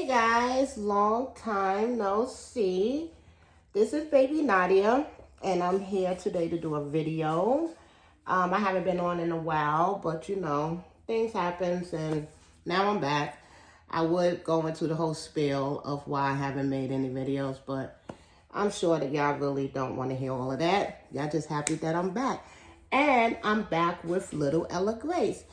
Hey guys, long time no see. This is baby Nadia, and I'm here today to do a video. I haven't been on in a while, but you know, things happens and now I'm back. I would go into the whole spiel of why I haven't made any videos, but I'm sure that y'all really don't want to hear all of that. Y'all just happy that I'm back. And I'm back with little Ella Grace.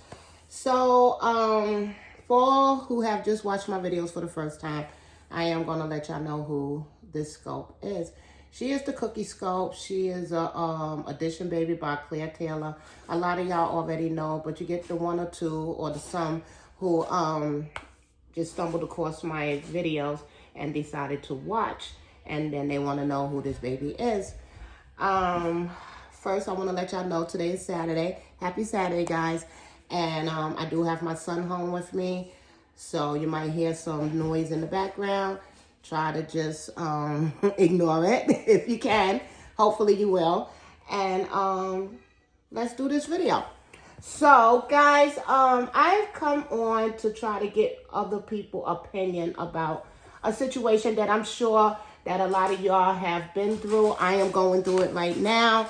So, for who have just watched my videos for the first time, I am going to let y'all know who this sculpt is. She is the Cookie Sculpt. She is a Edition Baby by Claire Taylor. A lot of y'all already know, but you get the one or two or the some who just stumbled across my videos and decided to watch. And then they want to know who this baby is. First, I want to let y'all know today is Saturday. Happy Saturday, guys. And I do have my son home with me. So you might hear some noise in the background. Try to just ignore it if you can. Hopefully you will. And let's do this video. So guys, I've come on to try to get other people's opinion about a situation that I'm sure that a lot of y'all have been through. I am going through it right now.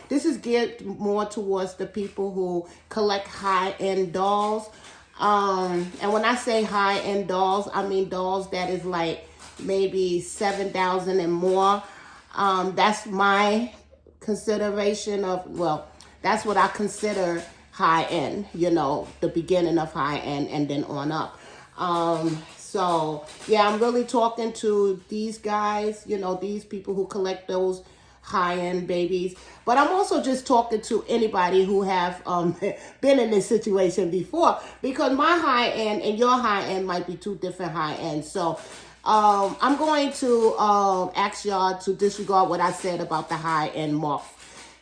This is geared more towards the people who collect high-end dolls. And when I say high-end dolls, I mean dolls that is like maybe $7,000 and more. That's my consideration of, well, that's what I consider high-end, you know, the beginning of high-end and then on up. So yeah, I'm really talking to these guys, you know, these people who collect those high-end babies. But I'm also just talking to anybody who have been in this situation before, because my high-end and your high-end might be two different high-ends. So I'm going to ask y'all to disregard what I said about the high-end mark.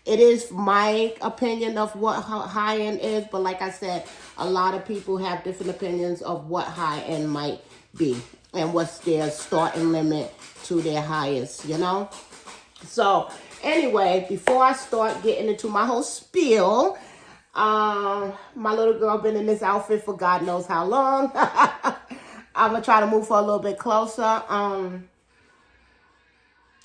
It is my opinion of what high-end is, but like I said, a lot of people have different opinions of what high-end might be and what's their starting limit to their highest, you know? So anyway, before I start getting into my whole spiel, my little girl been in this outfit for God knows how long. I'm gonna try to move her a little bit closer.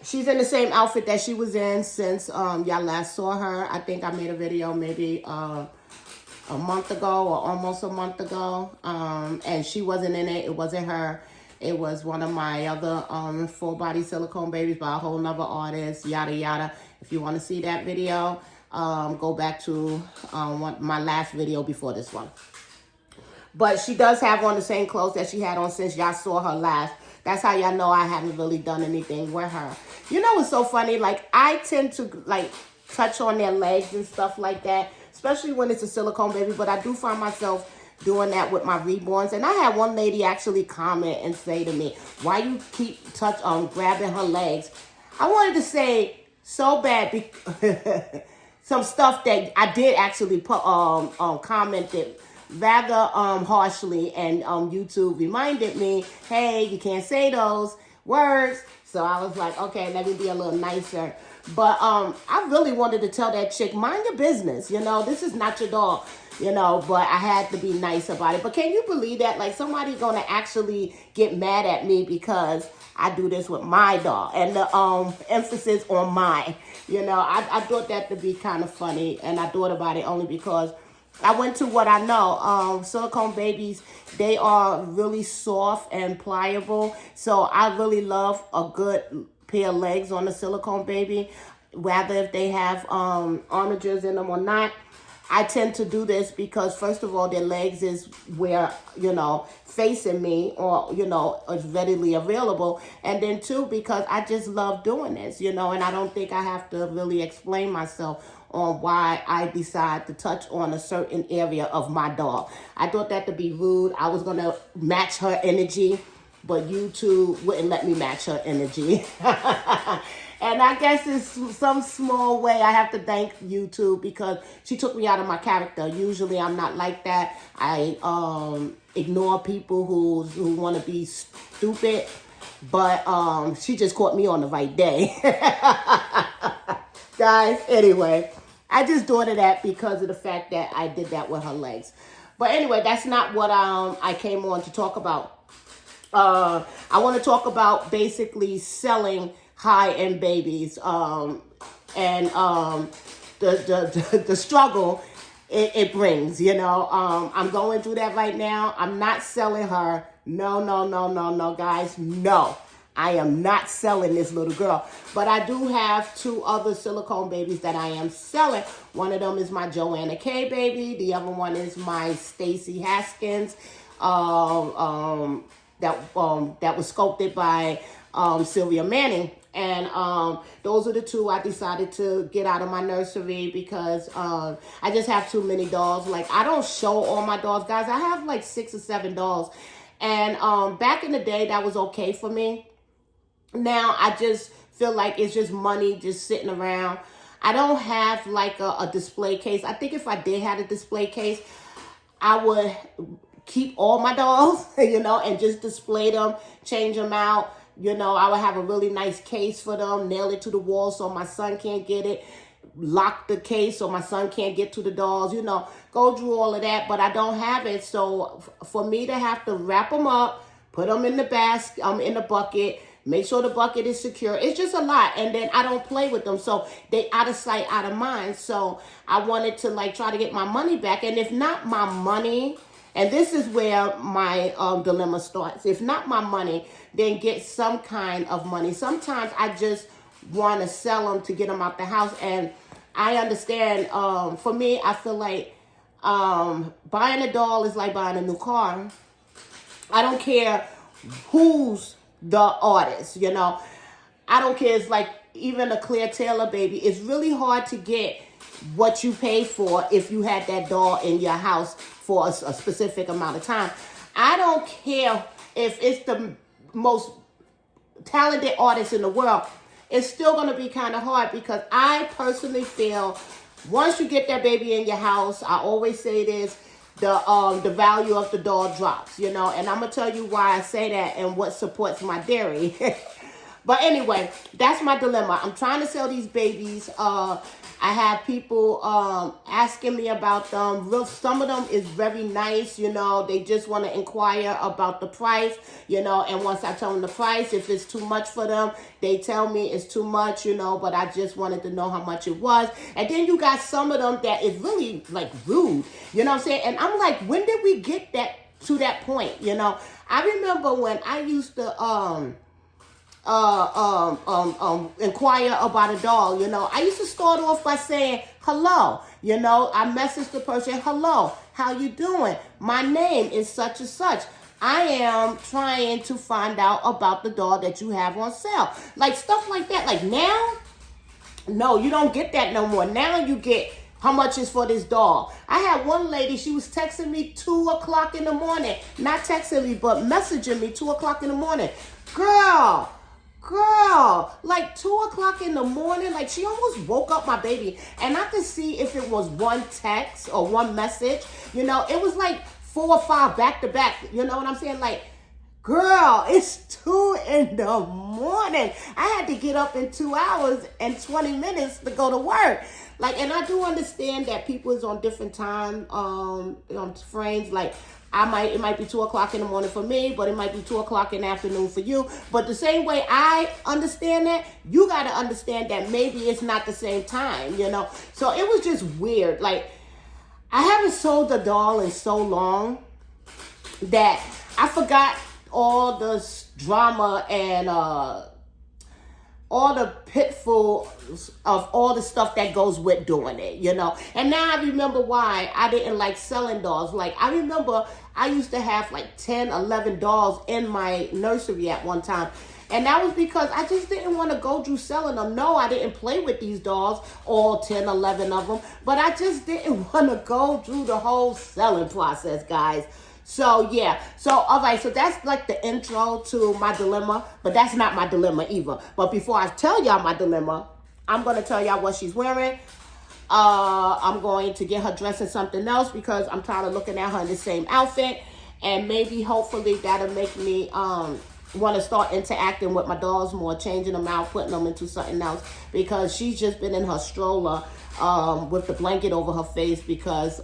She's in the same outfit that she was in since y'all last saw her. I think I made a video maybe a month ago or almost a month ago. And she wasn't in it. It wasn't her. It was one of my other full body silicone babies by a whole nother artist, yada yada. If you want to see that video, go back to my last video before this one. But she does have on the same clothes that she had on since y'all saw her last. That's how y'all know I haven't really done anything with her. You know what's so funny? Like, I tend to, like, touch on their legs and stuff like that, especially when it's a silicone baby. But I do find myself doing that with my reborns. And I had one lady actually comment and say to me, why you keep grabbing her legs? I wanted to say so bad some stuff that I did actually put commented rather harshly, and YouTube reminded me, hey, you can't say those words. So I was like, okay, let me be a little nicer. But I really wanted to tell that chick, mind your business, you know, this is not your dog, you know, but I had to be nice about it. But can you believe that? Like, somebody's gonna actually get mad at me because I do this with my dog, and the emphasis on my, you know, I thought that to be kind of funny, and I thought about it only because I went to what I know. Silicone babies, they are really soft and pliable. So I really love a good pair of legs on a silicone baby, whether if they have armatures in them or not. I tend to do this because, first of all, their legs is where, you know, facing me, or, you know, is readily available. And then two, because I just love doing this, you know, and I don't think I have to really explain myself on why I decide to touch on a certain area of my dog. I thought that to be rude. I was going to match her energy, but YouTube wouldn't let me match her energy. And I guess it's some small way I have to thank YouTube, because she took me out of my character. Usually I'm not like that. I ignore people who want to be stupid, but she just caught me on the right day. Guys, anyway, I just thought of that because of the fact that I did that with her legs. But anyway, that's not what I came on to talk about. I want to talk about basically selling high-end babies, and the struggle it brings. I'm going through that right now. I'm not selling her. No, guys, no. I am not selling this little girl. But I do have 2 other silicone babies that I am selling. One of them is my Joanna K baby. The other one is my Stacy Haskins. That was sculpted by Sylvia Manning. And those are the 2 I decided to get out of my nursery because I just have too many dolls. Like, I don't show all my dolls, guys. I have like 6 or 7 dolls. And back in the day, that was okay for me. Now, I just feel like it's just money just sitting around. I don't have like a display case. I think if I did have a display case, I would keep all my dolls, and just display them, change them out. I would have a really nice case for them, nail it to the wall so my son can't get it, lock the case so my son can't get to the dolls, go through all of that, but I don't have it. So for me to have to wrap them up, put them in the basket, in the bucket, make sure the bucket is secure, it's just a lot. And then I don't play with them, so they out of sight, out of mind. So I wanted to like try to get my money back. And if not my money, and this is where my dilemma starts. If not my money, then get some kind of money. Sometimes I just want to sell them to get them out the house. And I understand, for me, I feel like buying a doll is like buying a new car. I don't care who's the artist, I don't care. It's like even a Claire Taylor baby. It's really hard to get what you pay for if you had that doll in your house for a specific amount of time. I don't care if it's the most talented artist in the world. It's still going to be kind of hard because I personally feel once you get that baby in your house, I always say this, the value of the doll drops, and I'm going to tell you why I say that and what supports my theory. But anyway, that's my dilemma. I'm trying to sell these babies. I have people asking me about them. Some of them is very nice, They just want to inquire about the price, And once I tell them the price, if it's too much for them, they tell me it's too much, But I just wanted to know how much it was. And then you got some of them that is really like rude, what I'm saying? And I'm like, when did we get to that point? I remember when I used to inquire about a doll, I used to start off by saying, hello, I messaged the person, hello, how you doing? My name is such and such. I am trying to find out about the doll that you have on sale. Like stuff like that. Like now, no, you don't get that no more. Now you get how much is for this doll. I had one lady, she was texting me 2 o'clock in the morning. Not texting me, but messaging me 2 o'clock in the morning. Girl, like 2 o'clock in the morning, like she almost woke up my baby. And I could see if it was one text or one message, it was like 4 or 5 back to back. You know what I'm saying? Like, girl, it's 2 in the morning. I had to get up in 2 hours and 20 minutes to go to work. Like, and I do understand that people is on different time frames. Like, it might be 2 o'clock in the morning for me, but it might be 2 o'clock in the afternoon for you. But the same way I understand that, you got to understand that maybe it's not the same time, So it was just weird. Like, I haven't sold a doll in so long that I forgot all the drama and all the pitfalls of all the stuff that goes with doing it, And now I remember why I didn't like selling dolls. Like, I remember I used to have like 10, 11 dolls in my nursery at one time. And that was because I just didn't want to go through selling them. No, I didn't play with these dolls, all 10, 11 of them. But I just didn't want to go through the whole selling process, guys. So, yeah. So, all right. So, that's like the intro to my dilemma. But that's not my dilemma either. But before I tell y'all my dilemma, I'm going to tell y'all what she's wearing. I'm going to get her dressed in something else because I'm tired of looking at her in the same outfit. And maybe, hopefully, that'll make me want to start interacting with my dolls more, changing them out, putting them into something else. Because she's just been in her stroller with the blanket over her face because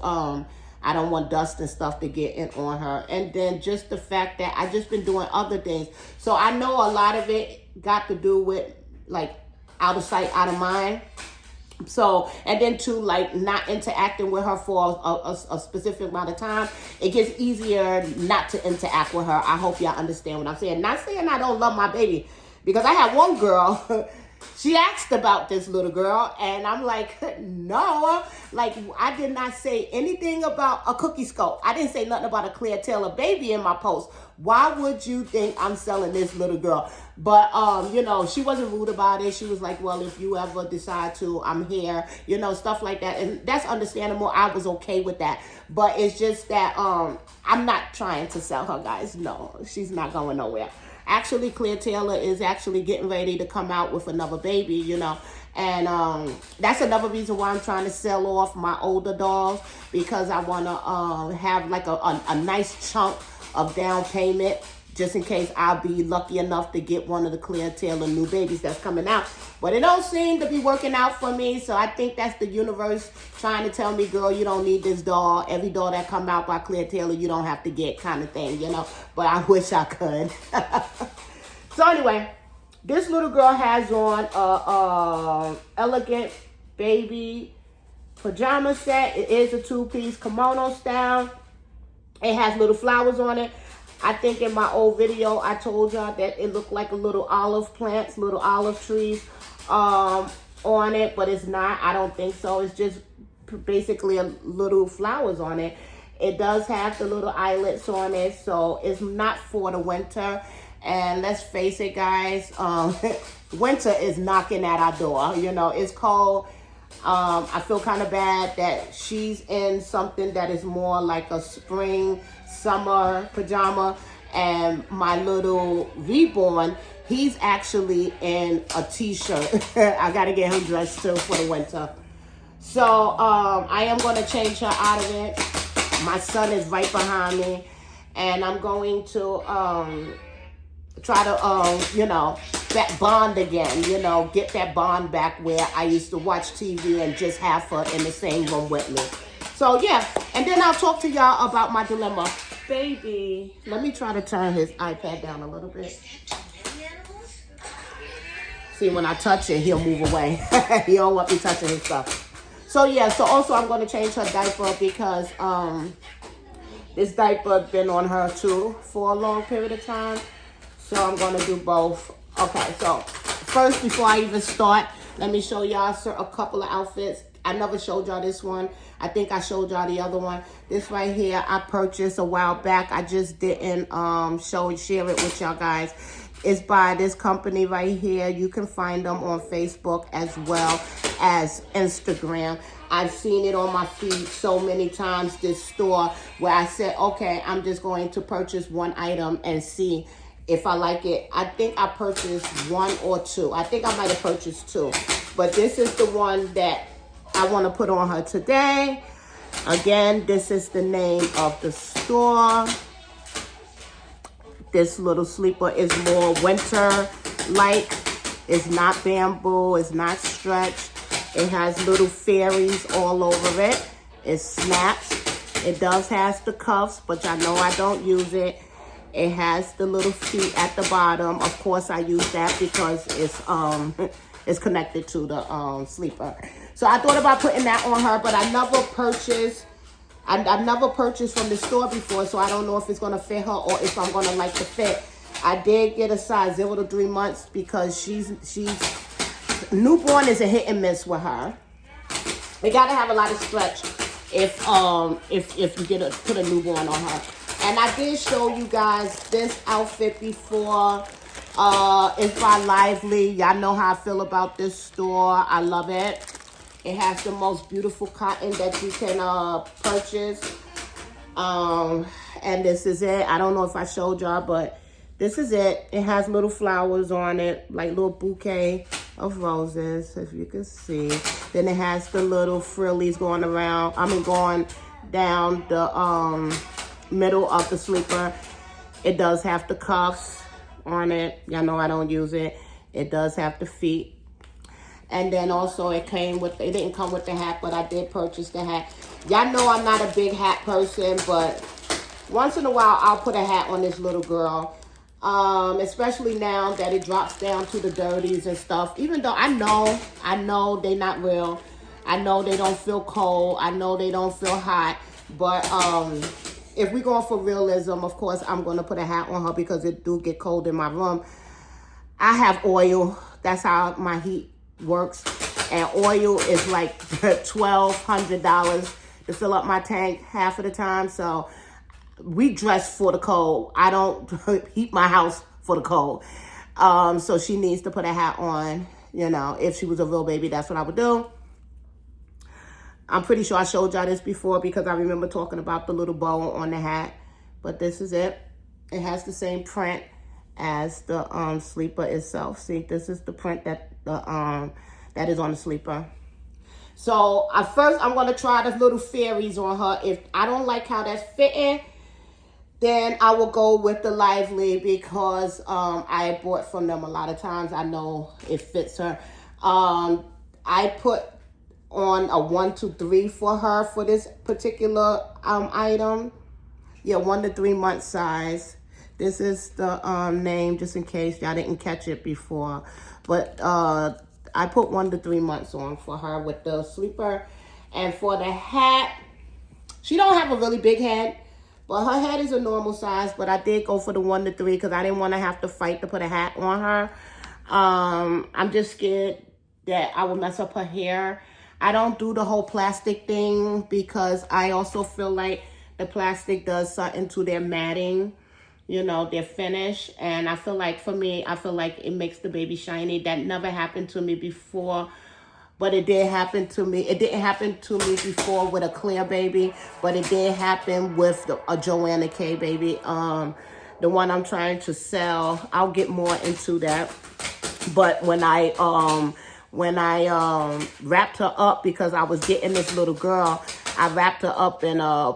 I don't want dust and stuff to get in on her. And then just the fact that I just been doing other things. So I know a lot of it got to do with like out of sight, out of mind. So, and then too, like not interacting with her for a specific amount of time, it gets easier not to interact with her. I hope y'all understand what I'm saying. Not saying I don't love my baby, because I had one girl, she asked about this little girl, and I'm like, no, like I did not say anything about a cookie scope. I didn't say nothing about a Claire Taylor baby in my post. Why would you think I'm selling this little girl? But, you know, she wasn't rude about it. She was like, well, if you ever decide to, I'm here, you know, stuff like that. And that's understandable. I was okay with that. But it's just that I'm not trying to sell her, guys. No, she's not going nowhere. Actually, Claire Taylor is actually getting ready to come out with another baby, you know. And that's another reason why I'm trying to sell off my older dolls, because I want to have like a nice chunk of down payment, just in case I'll be lucky enough to get one of the Claire Taylor new babies that's coming out. But it don't seem to be working out for me, so I think that's the universe trying to tell me, girl, you don't need this doll. Every doll that come out by Claire Taylor, you don't have to get, kind of thing, you know. But I wish I could. So anyway, this little girl has on a elegant baby pajama set. It is a two-piece kimono style. It has little flowers on it. I think in my old video, I told y'all that it looked like a little olive plants, little olive trees on it, but it's not. I don't think so. It's just basically a little flowers on it. It does have the little eyelets on it, so it's not for the winter. And let's face it, guys, winter is knocking at our door. You know, it's cold. I feel kind of bad that she's in something that is more like a spring, summer pajama, and my little reborn, he's actually in a t-shirt. I got to get him dressed too for the winter. So I am going to change her out of it. My son is right behind me, and I'm going to try to, you know, that bond again, you know, get that bond back where I used to watch TV and just have her in the same room with me. So, yeah, and then I'll talk to y'all about my dilemma. Baby, let me try to turn his iPad down a little bit. See, when I touch it, he'll move away. He don't want me touching his stuff. So, yeah, so also I'm going to change her diaper because this diaper been on her, too, for a long period of time. So I'm going to do both. Okay, so first, before I even start, let me show y'all a couple of outfits. I never showed y'all this one. I think I showed y'all the other one. This right here, I purchased a while back. I just didn't share it with y'all guys. It's by this company right here. You can find them on Facebook as well as Instagram. I've seen it on my feed so many times, this store, where I said, okay, I'm just going to purchase one item and see if I like it. I think I purchased one or two. I think I might have purchased two. But this is the one that I want to put on her today. Again, this is the name of the store. This little sleeper is more winter-like. It's not bamboo. It's not stretched. It has little fairies all over it. It snaps. It does have the cuffs, but y'all know I don't use it. It has the little feet at the bottom. Of course, I use that because it's connected to the sleeper. So I thought about putting that on her, but I never purchased. I've never purchased from the store before, so I don't know if it's gonna fit her or if I'm gonna like the fit. I did get a size 0 to 3 months because she's newborn is a hit and miss with her. We gotta have a lot of stretch if you put a newborn on her. And I did show you guys this outfit before. It's by Lively. Y'all know how I feel about this store. I love it. It has the most beautiful cotton that you can purchase. And this is it. I don't know if I showed y'all, but this is it. It has little flowers on it, like little bouquet of roses, if you can see. Then it has the little frillies going around. Going down the middle of the sleeper. It does have the cuffs on it. Y'all know I don't use it. It does have the feet. And then also it didn't come with the hat, but I did purchase the hat. Y'all know I'm not a big hat person, but once in a while I'll put a hat on this little girl. Especially now that it drops down to the dirties and stuff. Even though I know they're not real. I know they don't feel cold. I know they don't feel hot. But if we're going for realism, of course, I'm going to put a hat on her because it do get cold in my room. I have oil. That's how my heat works. And oil is like $1,200 to fill up my tank half of the time. So we dress for the cold. I don't heat my house for the cold. So she needs to put a hat on. You know, if she was a real baby, that's what I would do. I'm pretty sure I showed y'all this before because I remember talking about the little bow on the hat. But this is it. It has the same print as the sleeper itself. See, this is the print that that is on the sleeper. So first I'm going to try the little fairies on her. If I don't like how that's fitting, then I will go with the Lively because I bought from them a lot of times. I know it fits her. I put on a 1 to 3 for her for this particular item. Yeah, 1 to 3 month size. This is the name, just in case y'all didn't catch it before. But I put 1 to 3 months on for her with the sleeper. And for the hat, she don't have a really big head, but her head is a normal size. But I did go for the 1 to 3 because I didn't want to have to fight to put a hat on her. I'm just scared that I will mess up her hair. I don't do the whole plastic thing because I also feel like the plastic does something to their matting, you know, their finish. And I feel like, for me, I feel like it makes the baby shiny. That never happened to me before, but it did happen to me. It didn't happen to me before with a Claire baby, but it did happen with a Joanna K baby. The one I'm trying to sell, I'll get more into that. But when I wrapped her up, because I was getting this little girl, I wrapped her up in a,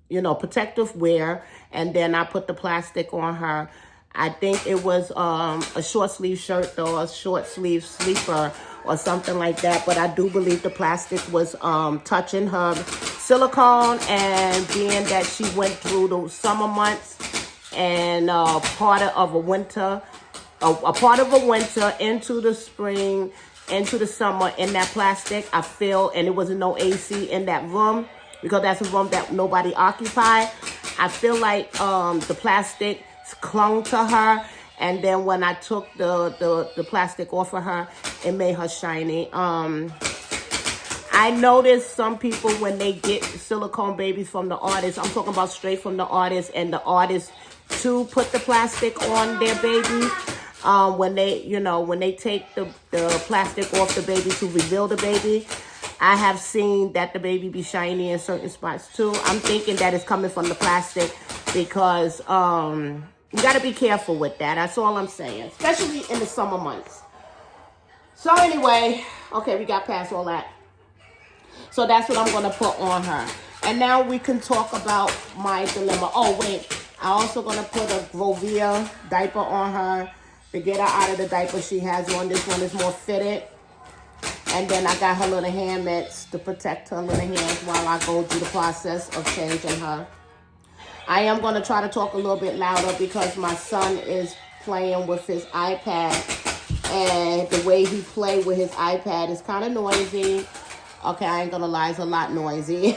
you know, protective wear, and then I put the plastic on her. I think it was a short sleeve shirt though, a short sleeve sleeper or something like that. But I do believe the plastic was touching her silicone, and being that she went through the summer months and part of a winter, a part of a winter into the spring, into the summer in that plastic, I feel, and it wasn't no AC in that room because that's a room that nobody occupied. I feel like the plastic clung to her, and then when I took the plastic off of her, it made her shiny. I noticed some people, when they get silicone babies from the artist, I'm talking about straight from the artist, and the artist to put the plastic on their baby. When they, you know, when they take the plastic off the baby to reveal the baby, I have seen that the baby be shiny in certain spots too. I'm thinking that it's coming from the plastic because you got to be careful with that. That's all I'm saying, especially in the summer months. So anyway, okay, we got past all that. So that's what I'm going to put on her. And now we can talk about my dilemma. Oh, wait. I'm also going to put a Grovia diaper on her to get her out of the diaper she has on. This one is more fitted. And then I got her little hand mitts to protect her little hands while I go through the process of changing her. I am going to try to talk a little bit louder because my son is playing with his iPad. And the way he played with his iPad is kind of noisy. Okay, I ain't going to lie, it's a lot noisy.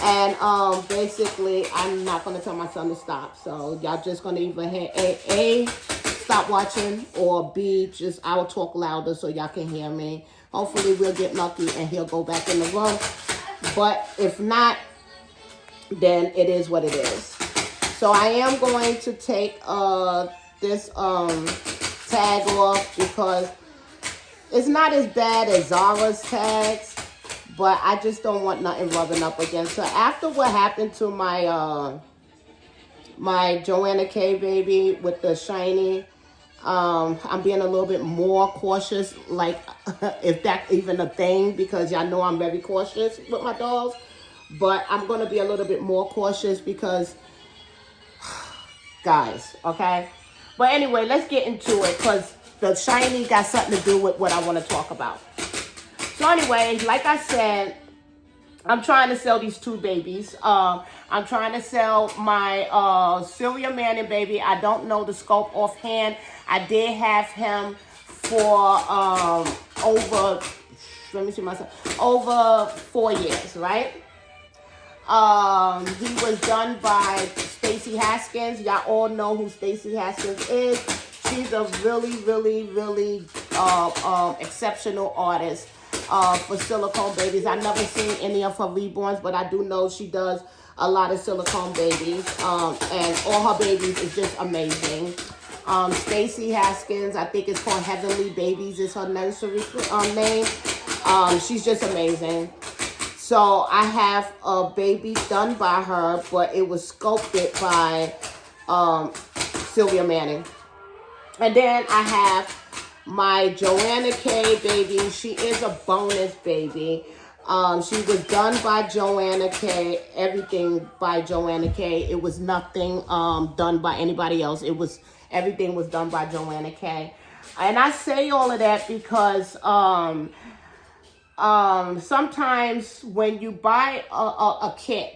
And basically, I'm not going to tell my son to stop. So y'all just going to either hear A, stop watching, or B, just I will talk louder so y'all can hear me. Hopefully we'll get lucky and he'll go back in the room. But if not, then it is what it is. So I am going to take this tag off because it's not as bad as Zara's tags, but I just don't want nothing rubbing up against her. After what happened to my my Joanna K baby with the shiny, I'm being a little bit more cautious, like if that's even a thing, because y'all know I'm very cautious with my dolls. But I'm going to be a little bit more cautious because, guys, okay? But anyway, let's get into it because the shiny got something to do with what I want to talk about. So anyway, like I said, I'm trying to sell these two babies. I'm trying to sell my Sylvia Manning baby. I don't know the scope offhand. I did have him for over, let me see myself, over 4 years, right? He was done by Stacey Haskins. Y'all all know who Stacey Haskins is. She's a really, really, really exceptional artist for silicone babies. I've never seen any of her reborns, but I do know she does a lot of silicone babies. And all her babies is just amazing. Stacey Haskins, I think it's called Heavenly Babies is her nursery name. She's just amazing. So I have a baby done by her, but it was sculpted by Sylvia Manning. And then I have my Joanna K baby. She is a bonus baby. She was done by Joanna K. Everything by Joanna K. It was nothing done by anybody else. Everything was done by Joanna K. And I say all of that because sometimes when you buy a kit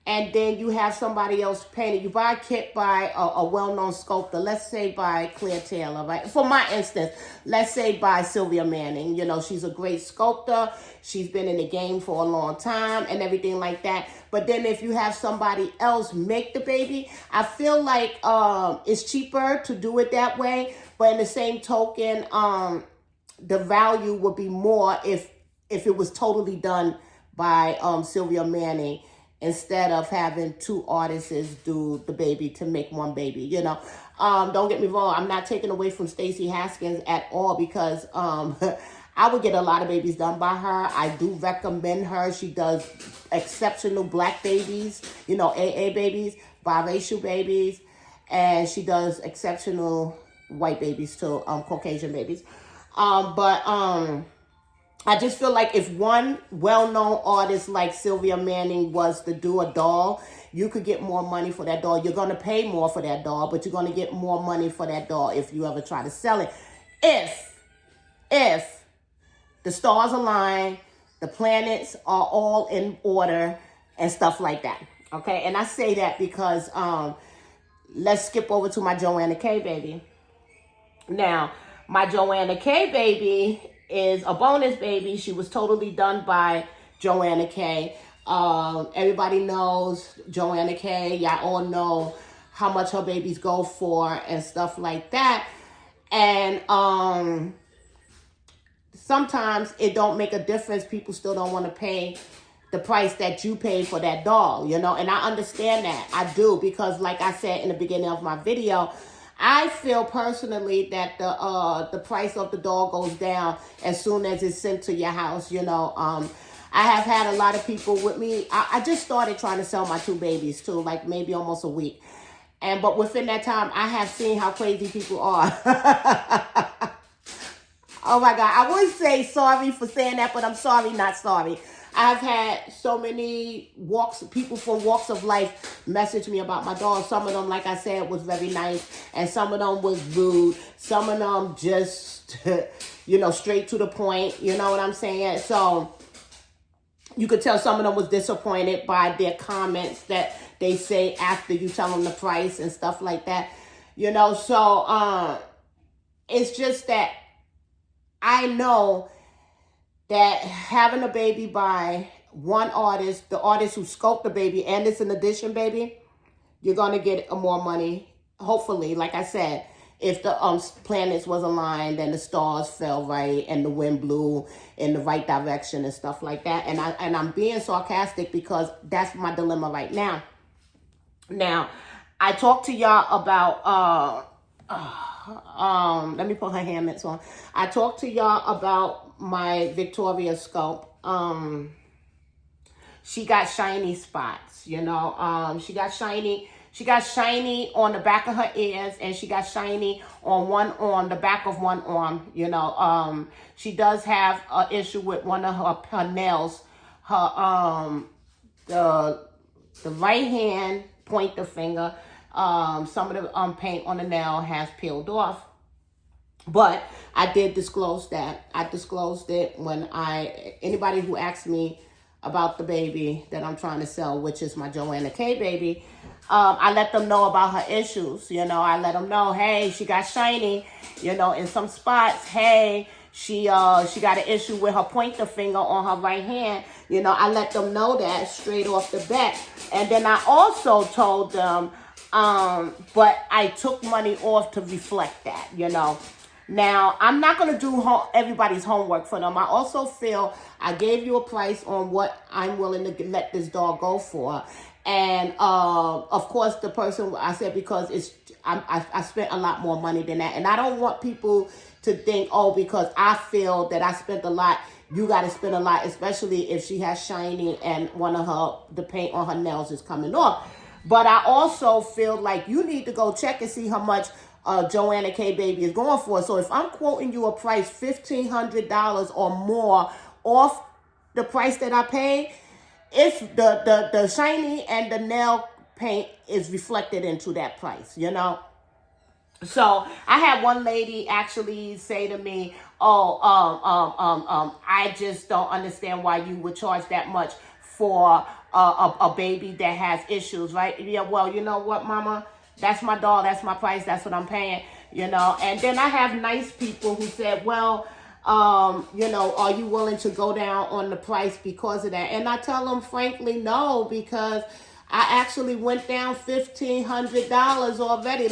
and then you have somebody else paint it, you buy a kit by a well-known sculptor, let's say by Claire Taylor, right? For my instance, let's say by Sylvia Manning. You know, she's a great sculptor. She's been in the game for a long time and everything like that. But then if you have somebody else make the baby, I feel like it's cheaper to do it that way. But in the same token, the value would be more if it was totally done by Sylvia Manning instead of having two artists do the baby to make one baby, you know. Don't get me wrong, I'm not taking away from Stacey Haskins at all because I would get a lot of babies done by her. I do recommend her. She does exceptional black babies, you know, AA babies, biracial babies, and she does exceptional white babies too, Caucasian babies. I just feel like if one well-known artist like Sylvia Manning was to do a doll, you could get more money for that doll. You're going to pay more for that doll, but you're going to get more money for that doll if you ever try to sell it. If the stars align, the planets are all in order and stuff like that. Okay, and I say that because let's skip over to my Joanna K baby. Now, my Joanna K baby is a bonus baby. She was totally done by Joanna K. Everybody knows Joanna K. Y'all all know how much her babies go for and stuff like that. And sometimes it don't make a difference. People still don't want to pay the price that you paid for that doll, you know. And I understand that. I do, because like I said in the beginning of my video, I feel personally that the price of the doll goes down as soon as it's sent to your house, you know. I have had a lot of people with me. I just started trying to sell my two babies too, like maybe almost a week. But within that time, I have seen how crazy people are. Oh my God. I would say sorry for saying that, but I'm sorry, not sorry. I've had so many people from walks of life message me about my dog. Some of them, like I said, was very nice. And some of them was rude. Some of them just, you know, straight to the point. You know what I'm saying? So you could tell some of them was disappointed by their comments that they say after you tell them the price and stuff like that. You know, so it's just that I know that having a baby by one artist, the artist who sculpted the baby, and it's an addition baby, you're going to get more money, hopefully. Like I said, if the planets was aligned and the stars fell right and the wind blew in the right direction and stuff like that. And I'm being sarcastic because that's my dilemma right now. Now, I talked to y'all about let me put her hand mitts on. I talked to y'all about my Victoria sculpt. She got shiny spots, you know. She got shiny on the back of her ears, and she got shiny on one arm, the back of one arm, you know. She does have an issue with one of her nails. Her the right hand pointer finger, some of the paint on the nail has peeled off. But I did disclose that. I disclosed it when anybody who asked me about the baby that I'm trying to sell, which is my Joanna K baby. I let them know about her issues. I let them know, hey, she got shiny, in some spots. Hey, she got an issue with her pointer finger on her right hand. I let them know that straight off the bat. And then I also told them, but I took money off to reflect that, Now, I'm not going to do everybody's homework for them. I also feel I gave you a price on what I'm willing to let this dog go for. And, of course, the person, I said, because I spent a lot more money than that. And I don't want people to think, oh, because I feel that I spent a lot, you got to spend a lot, especially if she has shiny and the paint on her nails is coming off. But I also feel like you need to go check and see how much Joanna K baby is going for. So if I'm quoting you a price $1,500 or more off the price that I paid, it's the shiny and the nail paint is reflected into that price, So I had one lady actually say to me, I just don't understand why you would charge that much for a baby that has issues, right? Yeah, well, you know what, mama? That's my dog. That's my price. That's what I'm paying, And then I have nice people who said, well, are you willing to go down on the price because of that? And I tell them, frankly, no, because I actually went down $1,500 already.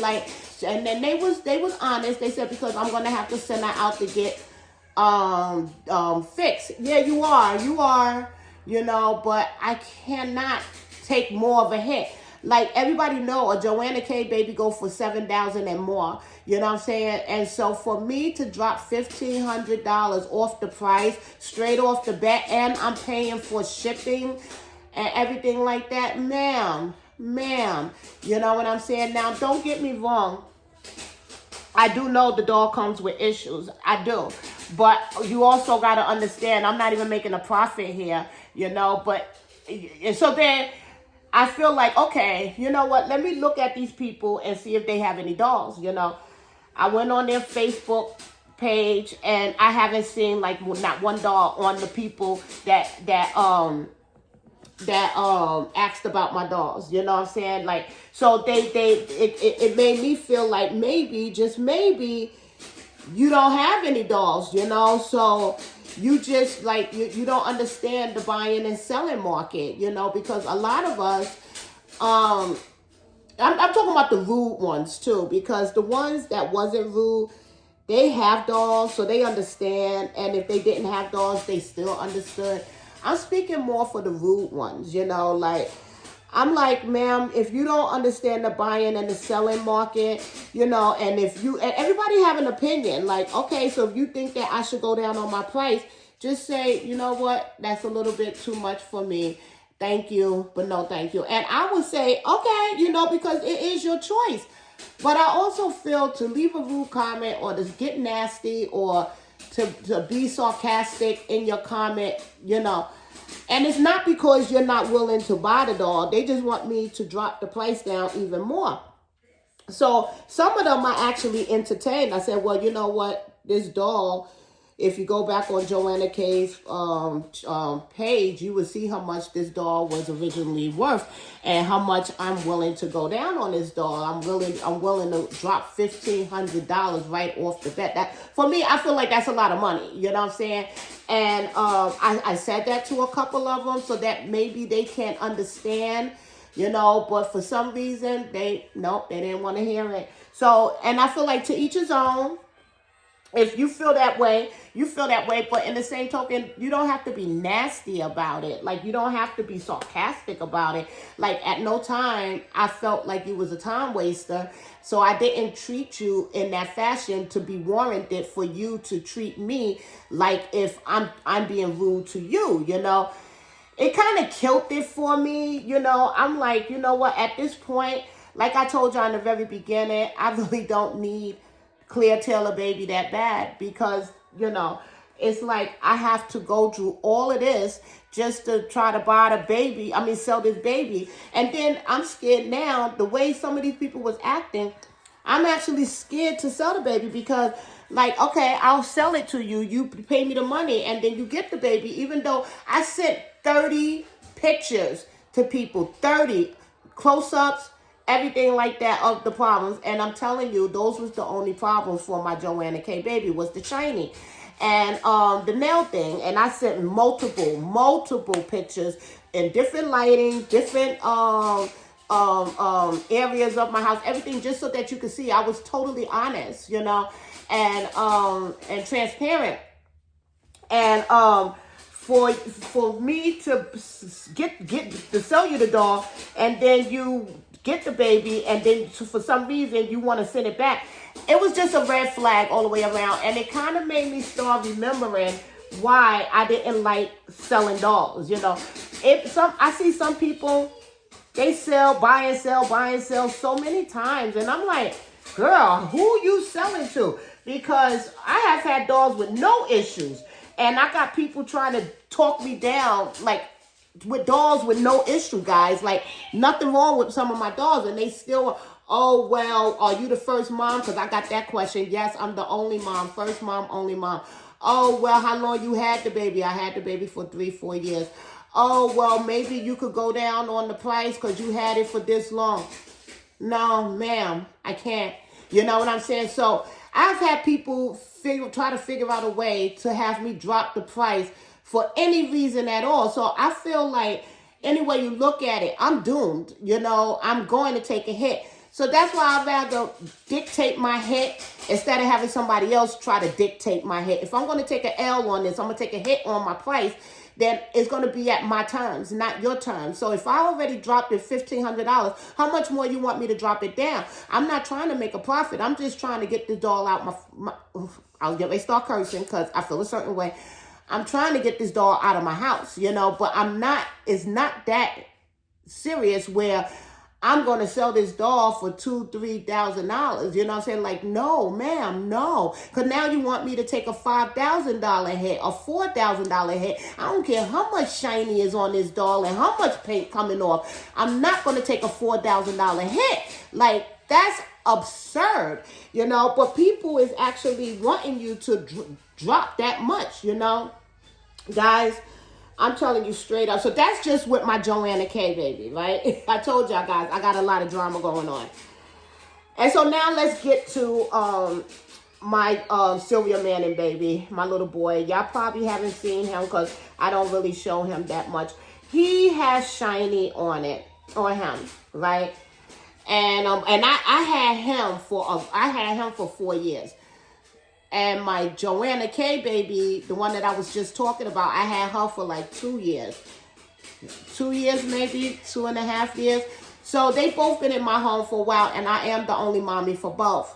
And then they was honest. They said, because I'm going to have to send her out to get fixed. Yeah, you are, but I cannot take more of a hit. Like everybody know, a Joanna K baby go for $7,000 and more. You know what I'm saying? And so for me to drop $1,500 off the price, straight off the bat, and I'm paying for shipping and everything like that, ma'am, you know what I'm saying? Now, don't get me wrong. I do know the dog comes with issues. I do. But you also got to understand, I'm not even making a profit here, but and so then I feel like, okay, you know what? Let me look at these people and see if they have any dogs, I went on their Facebook page and I haven't seen like not one dog on the people that asked about my dogs. You know what I'm saying? Like, so it made me feel like maybe, just maybe, you don't have any dogs, so you just like, you don't understand the buying and selling market, because a lot of us, I'm talking about the rude ones too, because the ones that wasn't rude, they have dogs, so they understand. And if they didn't have dogs, they still understood. I'm speaking more for the rude ones, like, I'm like, ma'am, if you don't understand the buying and the selling market, and if and everybody have an opinion, like, okay, so if you think that I should go down on my price, just say, you know what, that's a little bit too much for me. Thank you, but no thank you. And I would say, okay, because it is your choice. But I also feel to leave a rude comment or to get nasty or to be sarcastic in your comment, and it's not because you're not willing to buy the dog. They just want me to drop the price down even more. So some of them I actually entertained. I said, well, you know what? This dog, if you go back on Joanna K's page, you would see how much this dog was originally worth and how much I'm willing to go down on this dog. I'm willing to drop $1,500 right off the bat. That, for me, I feel like that's a lot of money. You know what I'm saying? And I said that to a couple of them so that maybe they can't understand, but for some reason, they didn't want to hear it. So, and I feel like to each his own. If you feel that way, you feel that way. But in the same token, you don't have to be nasty about it. Like, you don't have to be sarcastic about it. Like, at no time, I felt like you was a time waster. So I didn't treat you in that fashion to be warranted for you to treat me like if I'm being rude to you, It kind of killed it for me, I'm like, you know what? At this point, like I told you in the very beginning, I really don't need Clear Tailor baby that bad because, it's like I have to go through all of this just to try to sell this baby. And then I'm scared now, the way some of these people was acting, I'm actually scared to sell the baby because, like, okay, I'll sell it to you. You pay me the money and then you get the baby, even though I sent 30 pictures to people, 30 close-ups, everything like that of the problems. And I'm telling you, those was the only problems for my Joanna K baby, was the shiny and the nail thing. And I sent multiple pictures in different lighting, different areas of my house, everything, just so that you could see I was totally honest, you know, and transparent. And for me to to sell you the doll, and then you get the baby, and then for some reason you want to send it back, it was just a red flag all the way around. And it kind of made me start remembering why I didn't like selling dolls. You know, I see some people, they sell, buy and sell so many times, and I'm like, girl, who you selling to? Because I have had dolls with no issues, and I got people trying to talk me down, like, with dolls with no issue, guys. Like, nothing wrong with some of my dolls, and they still, oh, well, are you the first mom? Because I got that question. Yes, I'm the only mom, first mom, only mom. Oh, well, how long you had the baby? I had the baby for 3-4 years. Oh, well, maybe you could go down on the price because you had it for this long. No, ma'am, I can't. You know what I'm saying? So I've had people try to figure out a way to have me drop the price for any reason at all. So I feel like any way you look at it, I'm doomed. You know, I'm going to take a hit. So that's why I'd rather dictate my hit instead of having somebody else try to dictate my hit. If I'm going to take an L on this, I'm going to take a hit on my price, then it's going to be at my terms, not your terms. So if I already dropped it $1,500, how much more you want me to drop it down? I'm not trying to make a profit. I'm just trying to get the doll out I'll get ready to start cursing because I feel a certain way. I'm trying to get this doll out of my house, you know, but it's not that serious where I'm going to sell this doll for $2,000-$3,000. You know what I'm saying? Like, no, ma'am, no. Because now you want me to take a $5,000 hit, a $4,000 hit. I don't care how much shiny is on this doll and how much paint coming off. I'm not going to take a $4,000 hit. Like, that's absurd, you know. But people is actually wanting you to drop that much, you know. Guys, I'm telling you straight up. So that's just with my Joanna K baby, right? I told y'all guys, I got a lot of drama going on. And so now let's get to my Sylvia Manning baby, my little boy. Y'all probably haven't seen him because I don't really show him that much. He has shiny on him, right? And I had him for 4 years. And my Joanna K baby, the one that I was just talking about, I had her for like 2 years. 2 years, maybe 2.5 years. So they both been in my home for a while, and I am the only mommy for both.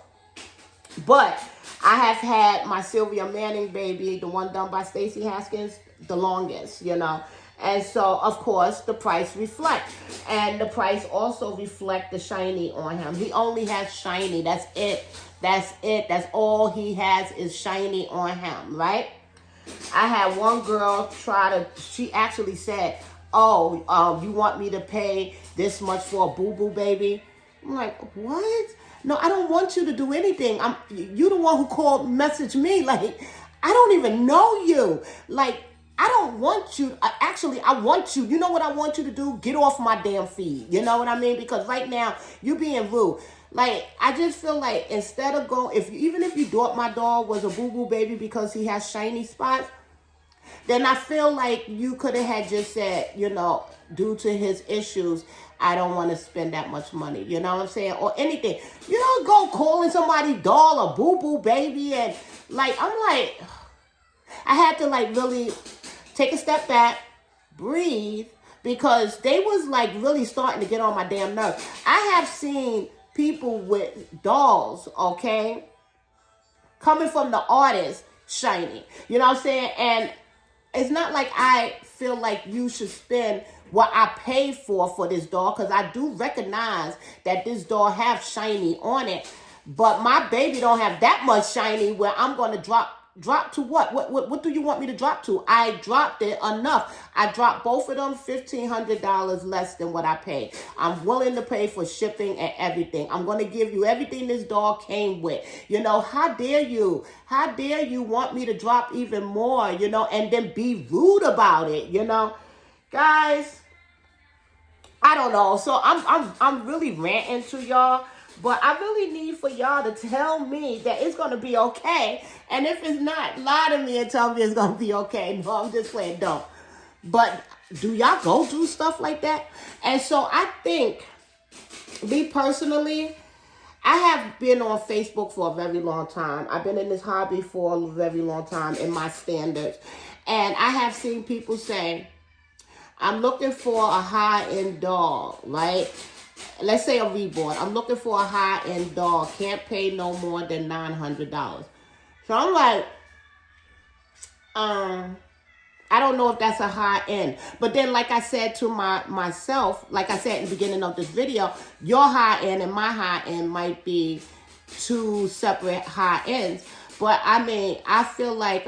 But I have had my Sylvia Manning baby, the one done by Stacey Haskins, the longest, you know. And so, of course, the price reflect. And the price also reflect the shiny on him. He only has shiny. That's it. That's it. That's all he has is shiny on him, right? I had one girl she actually said, oh, you want me to pay this much for a boo-boo baby? I'm like, what? No, I don't want you to do anything. You the one who messaged me. Like, I don't even know you. Like, I don't want you. Actually, I want you. You know what I want you to do? Get off my damn feed. You know what I mean? Because right now, you being rude. Like, I just feel like instead of even if you thought my dog was a boo-boo baby because he has shiny spots, then I feel like you could have had just said, you know, due to his issues, I don't want to spend that much money. You know what I'm saying? Or anything. You don't go calling somebody doll a boo-boo baby. And, like, I'm like, I had to, like, really take a step back, breathe, because they was, like, really starting to get on my damn nerves. I have seen people with dolls, okay, coming from the artist, shiny. You know what I'm saying? And it's not like I feel like you should spend what I paid for this doll, because I do recognize that this doll have shiny on it. But my baby don't have that much shiny where I'm going to drop to what? What do you want me to drop to? I dropped it enough. I dropped both of them $1,500 less than what I paid. I'm willing to pay for shipping and everything. I'm going to give you everything this doll came with. You know, how dare you? How dare you want me to drop even more, you know, and then be rude about it, you know? Guys, I don't know. So I'm really ranting to y'all. But I really need for y'all to tell me that it's going to be okay. And if it's not, lie to me and tell me it's going to be okay. No, I'm just playing dumb. But do y'all go through stuff like that? And so I think, me personally, I have been on Facebook for a very long time. I've been in this hobby for a very long time in my standards. And I have seen people say, I'm looking for a high-end doll, right? Let's say a reborn. I'm looking for a high-end doll. Can't pay no more than $900. So I'm like, I don't know if that's a high-end. But then, like I said to myself, like I said in the beginning of this video, your high-end and my high-end might be two separate high-ends. But I mean, I feel like,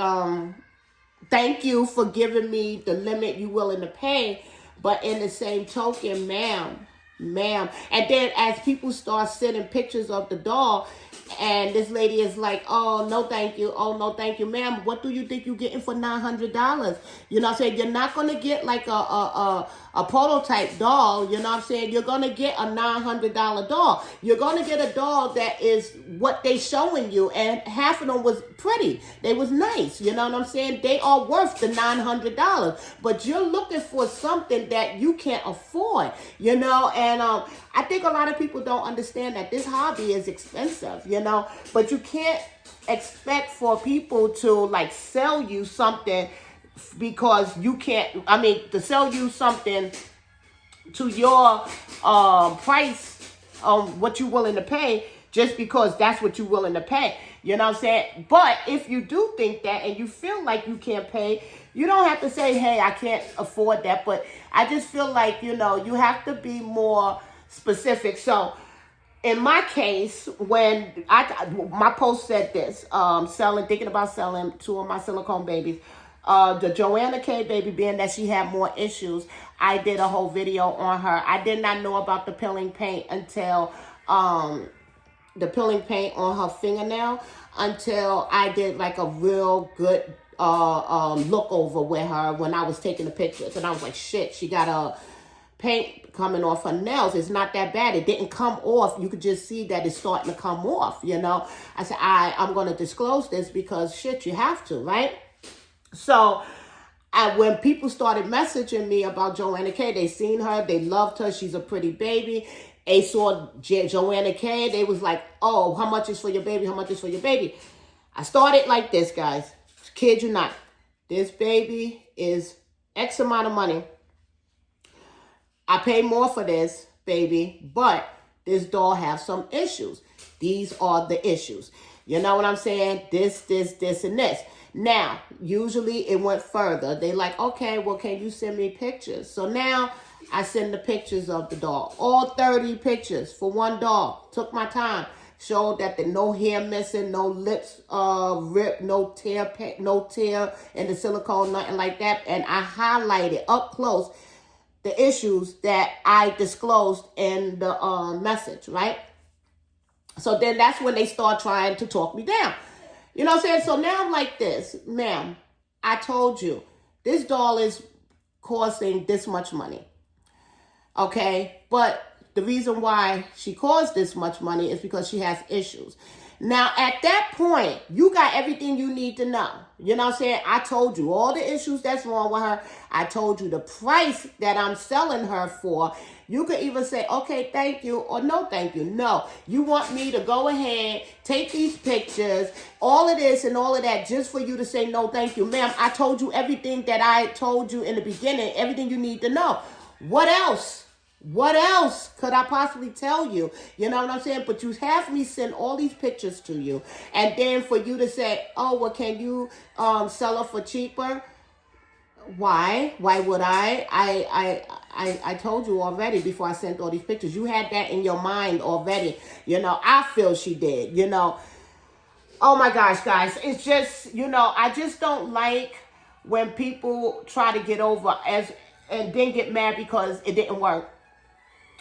thank you for giving me the limit you're willing to pay. But in the same token, ma'am. And then as people start sending pictures of the doll, and this lady is like, oh, no, thank you. Oh, no, thank you, ma'am. What do you think you're getting for $900? You know what I'm saying? You're not going to get like a prototype doll. You know what I'm saying? You're going to get a $900 doll. You're going to get a doll that is what they showing you. And half of them was pretty. They was nice. You know what I'm saying? They are worth the $900. But you're looking for something that you can't afford, you know? And I think a lot of people don't understand that this hobby is expensive, you know, but you can't expect for people to like sell you something because you can't, to sell you something to your price on what you're willing to pay just because that's what you're willing to pay. You know what I'm saying? But if you do think that and you feel like you can't pay, you don't have to say, hey, I can't afford that. But I just feel like, you know, you have to be more specific. So in my case, when my post said this, thinking about selling two of my silicone babies, the Joanna K baby, being that she had more issues, I did a whole video on her. I did not know about the peeling paint until the peeling paint on her fingernail until I did like a real good look over with her when I was taking the pictures. And I was like, shit, she got a paint coming off her nails. It's not that bad. It didn't come off. You could just see that it's starting to come off, you know. I said, I'm going to disclose this because shit, you have to, right? So when people started messaging me about Joanna K, they seen her, they loved her, she's a pretty baby. They saw Joanna K, they was like, oh, how much is for your baby? How much is for your baby? I started like this, guys. Kid you not. This baby is X amount of money. I pay more for this baby, but this doll has some issues. These are the issues. You know what I'm saying? This, and this. Now, usually it went further. They like, okay, well, can you send me pictures? So now I send the pictures of the doll. All 30 pictures for one doll. Took my time. Showed that the no hair missing, no lips ripped, no tear in the silicone, nothing like that. And I highlighted up close the issues that I disclosed in the message, right? So then that's when they start trying to talk me down. You know what I'm saying? So now I'm like this, ma'am, I told you, this doll is costing this much money. Okay? But the reason why she costs this much money is because she has issues. Now, at that point, you got everything you need to know. You know what I'm saying? I told you all the issues that's wrong with her. I told you the price that I'm selling her for. You could either say, okay, thank you, or no, thank you. No, you want me to go ahead, take these pictures, all of this and all of that, just for you to say, no, thank you. Ma'am, I told you everything that I told you in the beginning, everything you need to know. What else? What else could I possibly tell you? You know what I'm saying? But you have me send all these pictures to you. And then for you to say, oh, well, can you sell her for cheaper? Why? Why would I? I told you already before I sent all these pictures. You had that in your mind already. You know, I feel she did, you know. Oh, my gosh, guys. It's just, you know, I just don't like when people try to get over and then get mad because it didn't work.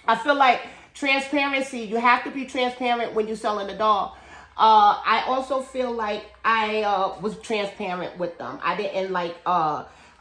I feel like transparency, you have to be transparent when you're selling a doll. I also feel like I was transparent with them. I didn't like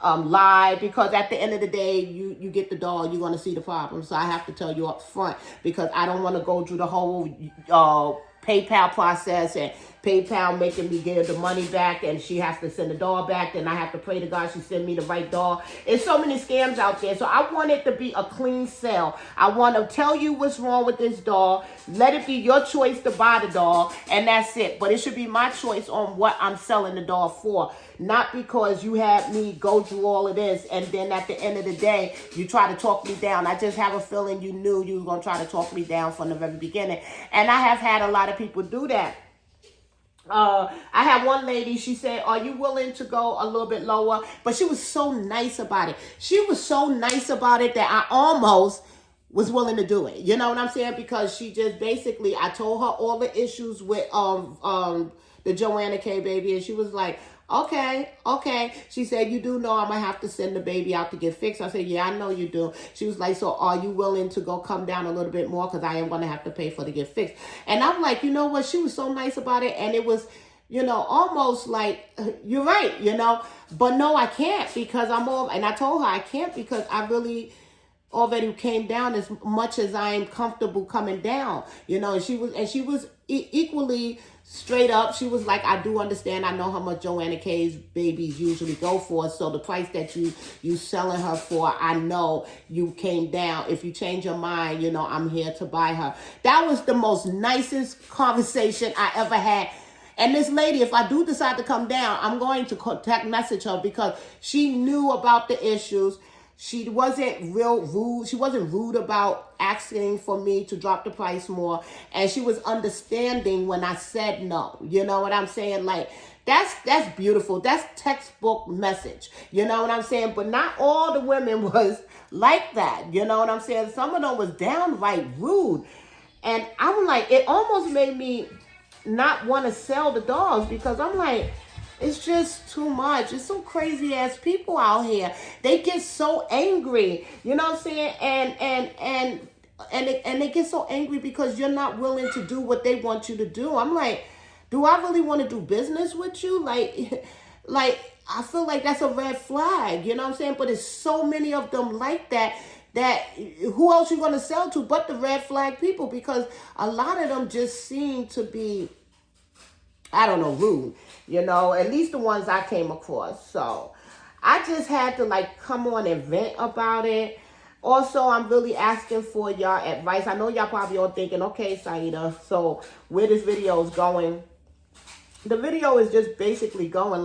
lie, because at the end of the day, you get the doll, you're going to see the problem. So I have to tell you up front, because I don't want to go through the whole PayPal process and PayPal making me give the money back, and she has to send the doll back. Then I have to pray to God she send me the right doll. There's so many scams out there. So I want it to be a clean sale. I want to tell you what's wrong with this doll. Let it be your choice to buy the doll, and that's it. But it should be my choice on what I'm selling the doll for. Not because you had me go through all of this, and then at the end of the day, you try to talk me down. I just have a feeling you knew you were going to try to talk me down from the very beginning. And I have had a lot of people do that. I had one lady, she said, are you willing to go a little bit lower? But she was so nice about it. She was so nice about it that I almost was willing to do it. You know what I'm saying? Because she just basically, I told her all the issues with the Joanna K baby, and she was like, okay. She said, you do know I'm going to have to send the baby out to get fixed. I said, yeah, I know you do. She was like, so are you willing to come down a little bit more? Because I am going to have to pay for to get fixed. And I'm like, you know what? She was so nice about it. And it was, almost like, you're right, But no, I can't, because and I told her I can't, because I really already came down as much as I'm comfortable coming down, and she was equally straight up. She was like, I do understand. I know how much Joanna K's babies usually go for. So the price that you selling her for, I know you came down. If you change your mind, I'm here to buy her. That was the most nicest conversation I ever had. And this lady, if I do decide to come down, I'm going to contact message her, because she knew about the issues. She wasn't real rude. She wasn't rude about asking for me to drop the price more. And she was understanding when I said no. You know what I'm saying? Like, that's beautiful. That's textbook message. You know what I'm saying? But not all the women was like that. You know what I'm saying? Some of them was downright rude. And I'm like, it almost made me not want to sell the dolls, because I'm like, it's just too much. It's some crazy ass people out here. They get so angry. You know what I'm saying? And they get so angry because you're not willing to do what they want you to do. I'm like, do I really want to do business with you? Like I feel like that's a red flag. You know what I'm saying? But there's so many of them like that who else you going to sell to but the red flag people? Because a lot of them just seem to be, I don't know, rude, at least the ones I came across. So I just had to come on and vent about it. Also, I'm really asking for y'all advice. I know y'all probably all thinking, okay, Saida, so where this video is going? The video is just basically going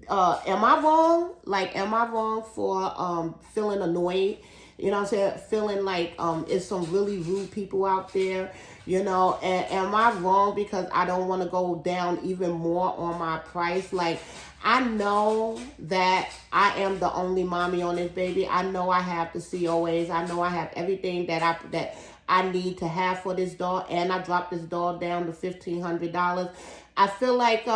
am I wrong? Am I wrong for feeling annoyed? You know what I'm saying? Feeling like it's some really rude people out there, and am I wrong because I don't want to go down even more on my price? I know that I am the only mommy on this baby. I know I have the COAs. I know I have everything that I need to have for this doll, and I dropped this doll down to $1,500. I feel like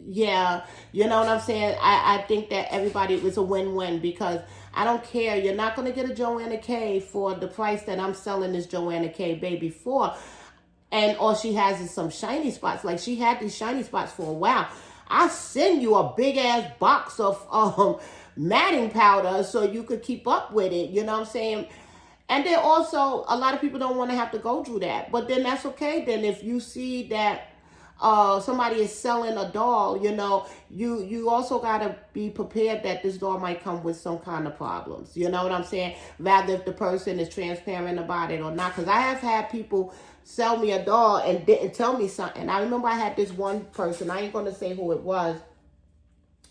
you know what I'm saying? I think that everybody, it's a win-win, because I don't care. You're not going to get a Joanna K for the price that I'm selling this Joanna K baby for. And all she has is some shiny spots. She had these shiny spots for a while. I send you a big-ass box of matting powder so you could keep up with it. You know what I'm saying? And then also, a lot of people don't want to have to go through that. But then that's okay. Then if you see that somebody is selling a doll, you also got to be prepared that this doll might come with some kind of problems. You know what I'm saying? Rather if the person is transparent about it or not. Because I have had people sell me a doll and didn't tell me something. I remember I had this one person, I ain't going to say who it was.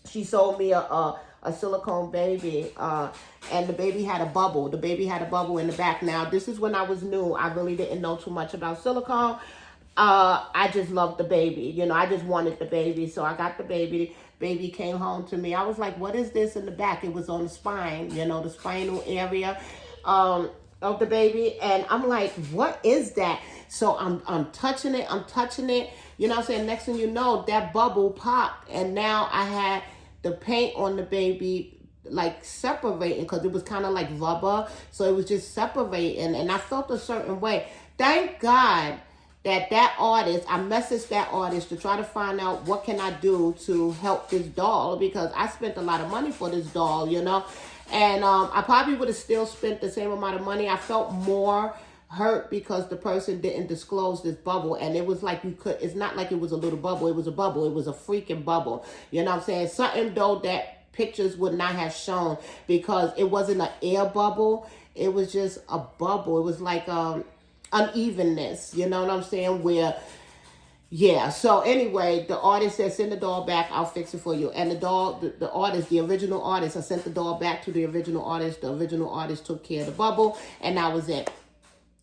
She sold me a silicone baby, and the baby had a bubble. The baby had a bubble in the back. Now, this is when I was new. I really didn't know too much about silicone. I just loved the baby. I just wanted the baby. So I got the baby. Baby came home to me. I was like, what is this in the back? It was on the spine, the spinal area of the baby. And I'm like, what is that? So I'm touching it. You know what I'm saying? Next thing you know, that bubble popped. And now I had the paint on the baby separating, because it was kind of like rubber. So it was just separating. And I felt a certain way. Thank God that artist, I messaged that artist to try to find out what can I do to help this doll, because I spent a lot of money for this doll, you know. And I probably would have still spent the same amount of money. I felt more hurt because the person didn't disclose this bubble, and it was like it's not like it was a little bubble, it was a bubble, it was a freaking bubble, you know what I'm saying? Something though that pictures would not have shown, because it wasn't an air bubble, it was just a bubble. It was like unevenness, you know what I'm saying, where yeah. So anyway, the artist said, send the doll back, I'll fix it for you. And the doll, the artist, the original artist, I sent the doll back to the original artist. The original artist took care of the bubble, and that was it.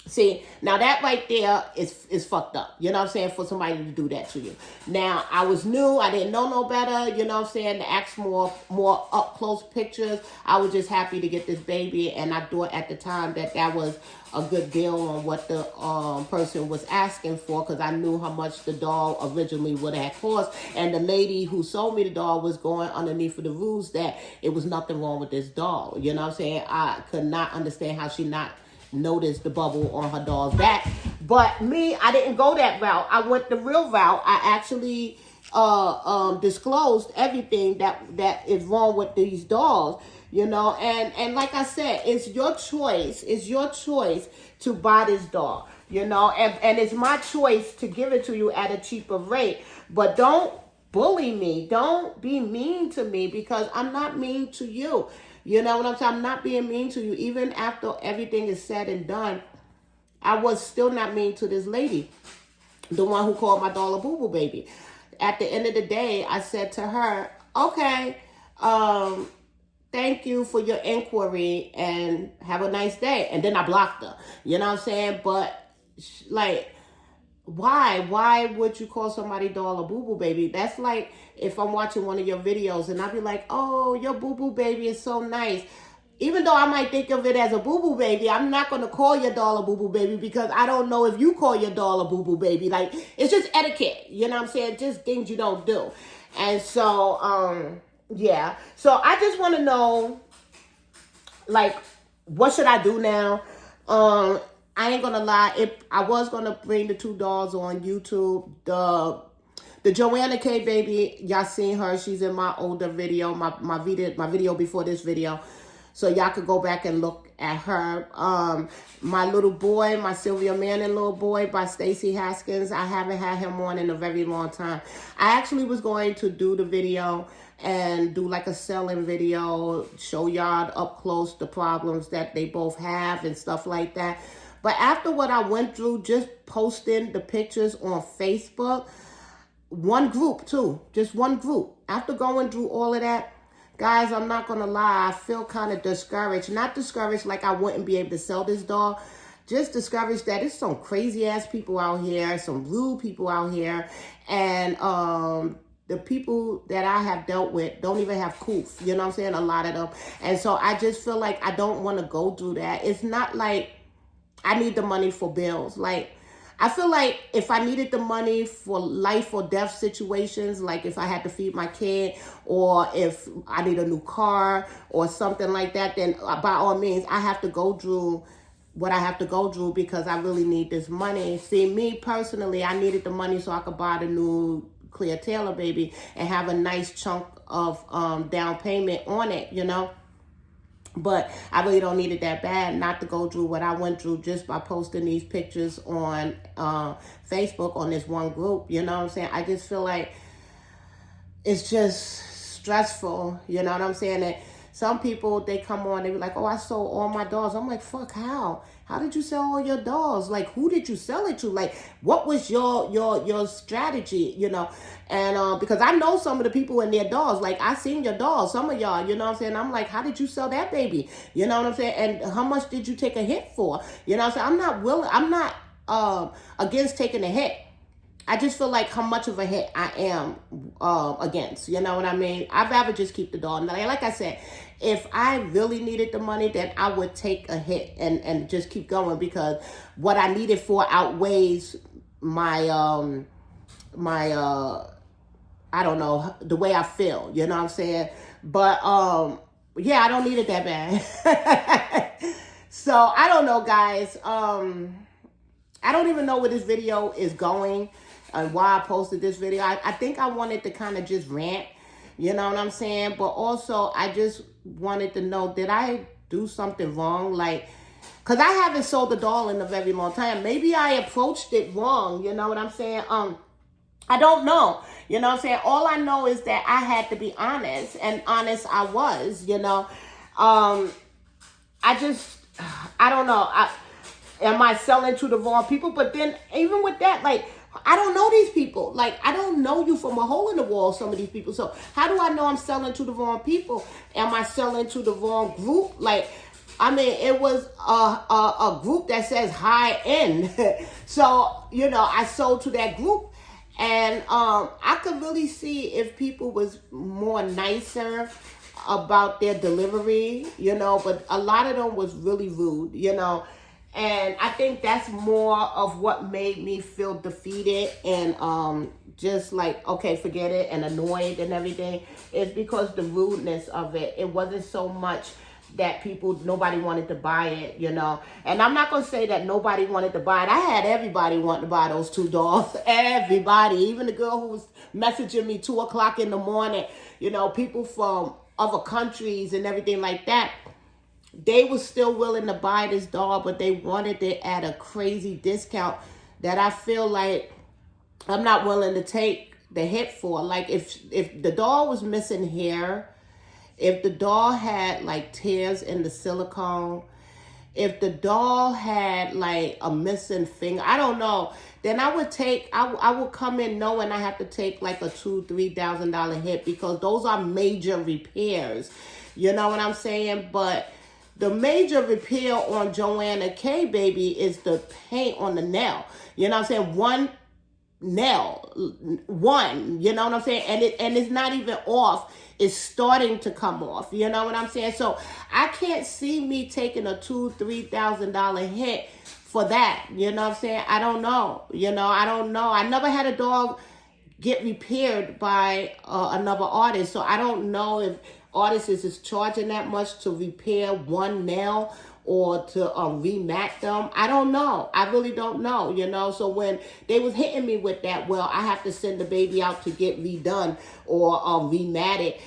See, now that right there is fucked up. You know what I'm saying? For somebody to do that to you. Now, I was new. I didn't know no better. You know what I'm saying? To ask more up close pictures. I was just happy to get this baby. And I thought at the time that was a good deal on what the person was asking for, because I knew how much the doll originally would have cost. And the lady who sold me the doll was going underneath of the rules that it was nothing wrong with this doll. You know what I'm saying? I could not understand how she not noticed the bubble on her doll's back. But me, I didn't go that route. I went the real route. I actually disclosed everything that is wrong with these dolls, you know. And like I said, it's your choice. It's your choice to buy this doll, you know. And it's my choice to give it to you at a cheaper rate. But don't bully me. Don't be mean to me, because I'm not mean to you. You know what I'm saying? I'm not being mean to you. Even after everything is said and done, I was still not mean to this lady, the one who called my doll a boo-boo baby. At the end of the day, I said to her, okay, thank you for your inquiry and have a nice day. And then I blocked her. You know what I'm saying? But like, why would you call somebody doll a boo-boo baby? That's like if I'm watching one of your videos and I'll be like, oh, your boo-boo baby is so nice. Even though I might think of it as a boo-boo baby, I'm not going to call your doll a boo-boo baby, because I don't know if you call your doll a boo-boo baby. Like, it's just etiquette, you know what I'm saying? Just things you don't do. And so, yeah. So I just want to know, like, what should I do now? I ain't gonna lie. I was gonna bring the two dolls on YouTube. The Joanna K baby, y'all seen her. She's in my older video, my video before this video. So y'all could go back and look at her. My little boy, my Sylvia Manning little boy by Stacey Haskins. I haven't had him on in a very long time. I actually was going to do the video and do like a selling video, show y'all up close the problems that they both have and stuff like that. But after what I went through, just posting the pictures on Facebook, one group too, just one group. After going through all of that, guys, I'm not going to lie, I feel kind of discouraged. Not discouraged like I wouldn't be able to sell this doll. Just discouraged that there's some crazy ass people out here, some rude people out here. And the people that I have dealt with don't even have coof. You know what I'm saying? A lot of them. And so I just feel like I don't want to go through that. It's not like I need the money for bills. Like, I feel like if I needed the money for life or death situations, like if I had to feed my kid, or if I need a new car or something like that, then by all means, I have to go through what I have to go through, because I really need this money. See, me personally, I needed the money so I could buy the new Clear Taylor baby and have a nice chunk of down payment on it, you know. But I really don't need it that bad not to go through what I went through just by posting these pictures on Facebook on this one group. You know what I'm saying? I just feel like it's just stressful. You know what I'm saying? That some people, they come on, they be like, oh, I sold all my dolls. I'm like, fuck, how? How did you sell all your dolls? Like, who did you sell it to? Like, what was your strategy, you know? And because I know some of the people in their dolls. Like, I seen your dolls, some of y'all, you know what I'm saying? I'm like, how did you sell that baby? You know what I'm saying? And how much did you take a hit for? You know what I'm saying? I'm not against taking a hit. I just feel like how much of a hit I am against. You know what I mean? I'd rather just keep the doll. Like I said, if I really needed the money, then I would take a hit and just keep going, because what I need it for outweighs my I don't know, the way I feel. You know what I'm saying? But yeah, I don't need it that bad. So I don't know, guys. I don't even know where this video is going and why I posted this video. I think I wanted to kind of just rant, you know what I'm saying? But also, I just wanted to know, did I do something wrong? Like, because I haven't sold the doll in a very long time. Maybe I approached it wrong, you know what I'm saying? I don't know, you know what I'm saying? All I know is that I had to be honest, and honest I was, you know? I don't know. Am I selling to the wrong people? But then even with that, like, I don't know these people. Like, I don't know you from a hole in the wall, some of these people. So how do I know I'm selling to the wrong people? Am I selling to the wrong group? Like, I mean, it was a group that says high end. So, you know, I sold to that group. And I could really see if people was more nicer about their delivery, you know, but a lot of them was really rude, you know. And I think that's more of what made me feel defeated and just like, okay, forget it, and annoyed and everything, is because the rudeness of it. It wasn't so much that nobody wanted to buy it, you know. And I'm not going to say that nobody wanted to buy it. I had everybody wanting to buy those 2 dolls. Everybody. Even the girl who was messaging me 2 o'clock in the morning, you know, people from other countries and everything like that. They were still willing to buy this doll, but they wanted it at a crazy discount that I feel like I'm not willing to take the hit for. Like, if the doll was missing hair, if the doll had like tears in the silicone, if the doll had like a missing finger, I don't know, then I would come in knowing I have to take like a $2,000-$3,000 hit, because those are major repairs. You know what I'm saying? But the major repair on Joanna K, baby, is the paint on the nail. You know what I'm saying? One nail, you know what I'm saying? And it's not even off. It's starting to come off. You know what I'm saying? So I can't see me taking a $2,000-$3,000 hit for that. You know what I'm saying? I don't know. You know, I don't know. I never had a dog get repaired by another artist, so I don't know if artists is charging that much to repair one nail or to remat them. I don't know. I really don't know, you know. So when they was hitting me with that, well, I have to send the baby out to get redone or rematted.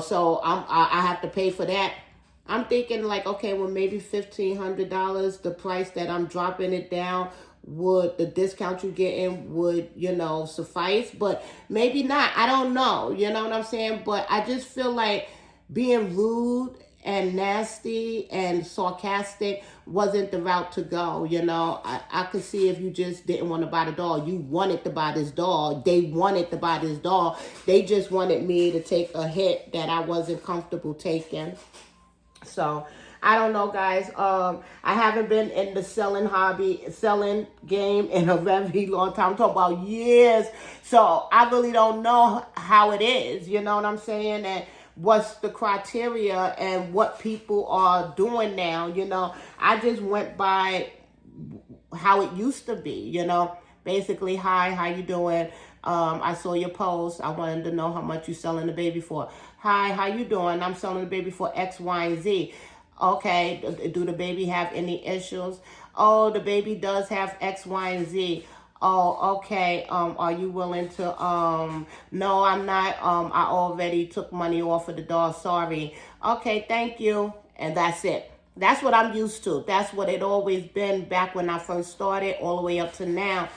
So I have to pay for that. I'm thinking like, okay, well, maybe $1,500, the price that I'm dropping it down, would the discount you getting would, you know, suffice? But maybe not. I don't know. You know what I'm saying? But I just feel like being rude and nasty and sarcastic wasn't the route to go. You know, I could see if you just didn't want to buy the doll. You wanted to buy this doll. They wanted to buy this doll. They just wanted me to take a hit that I wasn't comfortable taking. So I don't know, guys. I haven't been in the selling game in a very long time. I'm talking about years. So I really don't know how it is. You know what I'm saying? And what's the criteria and what people are doing now. You know, I just went by how it used to be, you know. Basically, hi, how you doing? I saw your post. I wanted to know how much you selling the baby for. Hi, how you doing? I'm selling the baby for X, Y, and Z. Okay, do the baby have any issues? Oh, the baby does have X, Y, and Z. Oh, okay. Are you willing to, no, I'm not. I already took money off of the doll. Sorry. Okay, thank you. And that's it. That's what I'm used to. That's what it always been back when I first started all the way up to now.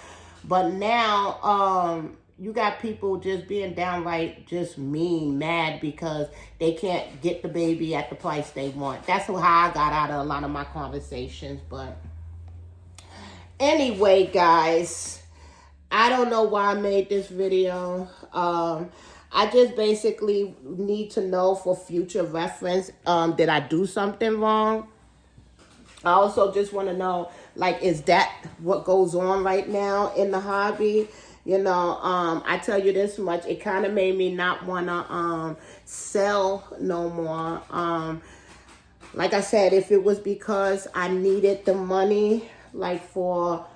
But now, you got people just being downright just mean, mad because they can't get the baby at the price they want. That's how I got out of a lot of my conversations. But anyway, guys, I don't know why I made this video. I just basically need to know for future reference, did I do something wrong? I also just want to know, like, is that what goes on right now in the hobby? You know, I tell you this much, it kind of made me not want to sell no more. Like I said, if it was because I needed the money, like for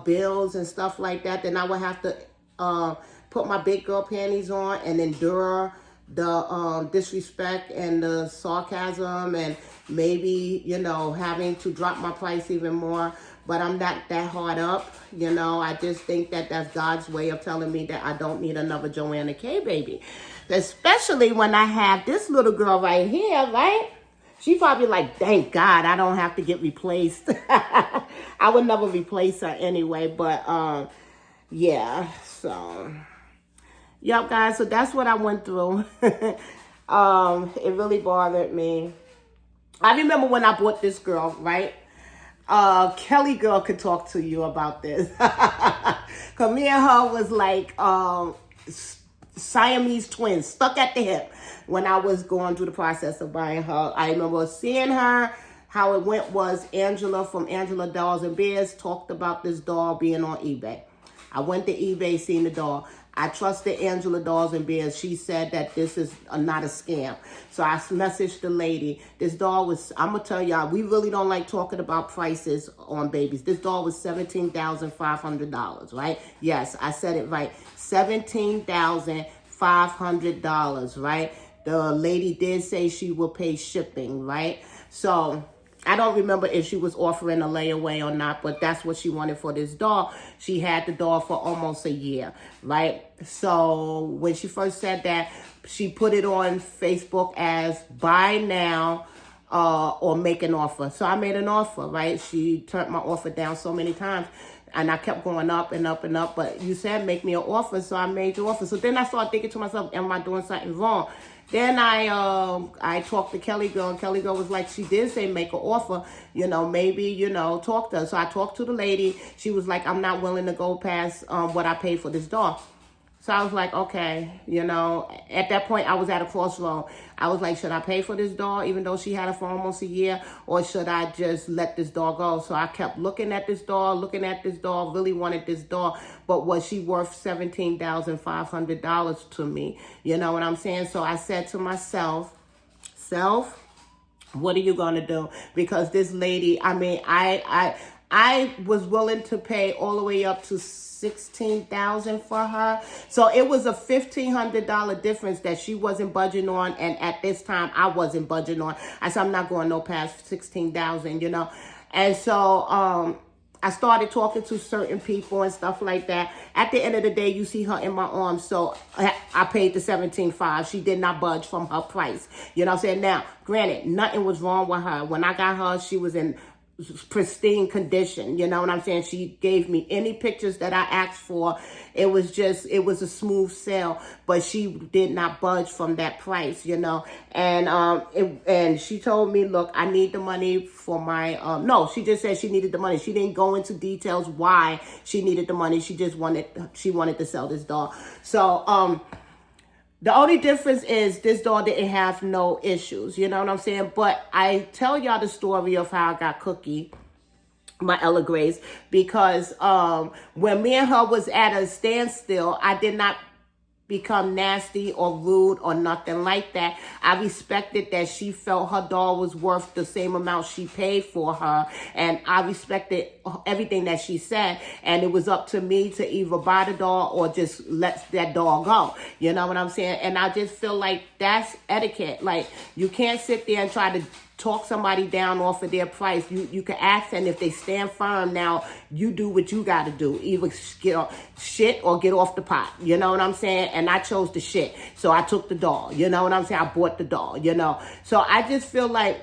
bills and stuff like that, then I would have to put my big girl panties on and endure the disrespect and the sarcasm and, maybe, you know, having to drop my price even more. But I'm not that hard up, you know. I just think that that's God's way of telling me that I don't need another Joanna K baby. Especially when I have this little girl right here, right? She probably like, thank God I don't have to get replaced. I would never replace her anyway, but yeah, so yep, guys, so that's what I went through. It really bothered me. I remember when I bought this girl, right? Kelly girl could talk to you about this. Cause me and her was like Siamese twins, stuck at the hip when I was going through the process of buying her. I remember seeing her. How it went was Angela from Angela Dolls and Bears talked about this doll being on eBay. I went to eBay, seen the doll. I trusted Angela Dolls and Bears. She said that this is not a scam. So I messaged the lady. This doll was, I'm going to tell y'all, we really don't like talking about prices on babies. This doll was $17,500, right? Yes, I said it right. $17,500, right? The lady did say she will pay shipping, right? So I don't remember if she was offering a layaway or not, but that's what she wanted for this doll. She had the doll for almost a year, right? So when she first said that, she put it on Facebook as buy now or make an offer. So I made an offer, right? She turned my offer down so many times. And I kept going up and up and up. But you said make me an offer, so I made your offer. So then I started thinking to myself, am I doing something wrong? Then I talked to Kelly girl, and Kelly girl was like, she did say make an offer, you know, maybe, you know, talk to her. So I talked to the lady. She was like, I'm not willing to go past what I paid for this doll. So I was like, okay, you know, at that point I was at a crossroad. I was like, should I pay for this doll even though she had it for almost a year, or should I just let this doll go? So I kept looking at this doll, really wanted this doll, but was she worth $17,500 to me? You know what I'm saying? So I said to myself, what are you going to do? Because this lady, I mean, I was willing to pay all the way up to $16,000 for her. So it was a $1,500 difference that she wasn't budging on, and at this time I wasn't budging on. I said I'm not going no past $16,000, you know. And so I started talking to certain people and stuff like that. At the end of the day, you see her in my arms, so I paid the $17,500. She did not budge from her price. You know what I'm saying? Now, granted, nothing was wrong with her. When I got her, she was in pristine condition. You know what I'm saying? She gave me any pictures that I asked for. It was a smooth sale, but she did not budge from that price, you know. And she told me, look, I need the money for my no, she just said she needed the money. She didn't go into details why she needed the money. She wanted to sell this doll. So the only difference is this doll didn't have no issues, you know what I'm saying? But I tell y'all the story of how I got Cookie, my Ella Grace, because when me and her was at a standstill, I did not become nasty or rude or nothing like that. I respected that she felt her doll was worth the same amount she paid for her, and I respected everything that she said, and it was up to me to either buy the doll or just let that doll go. You know what I'm saying? And I just feel like that's etiquette. Like, you can't sit there and try to talk somebody down off of their price. You can ask, and if they stand firm, now you do what you got to do. Either get shit or get off the pot. You know what I'm saying? And I chose the shit. So I took the doll. You know what I'm saying? I bought the doll, you know. So I just feel like,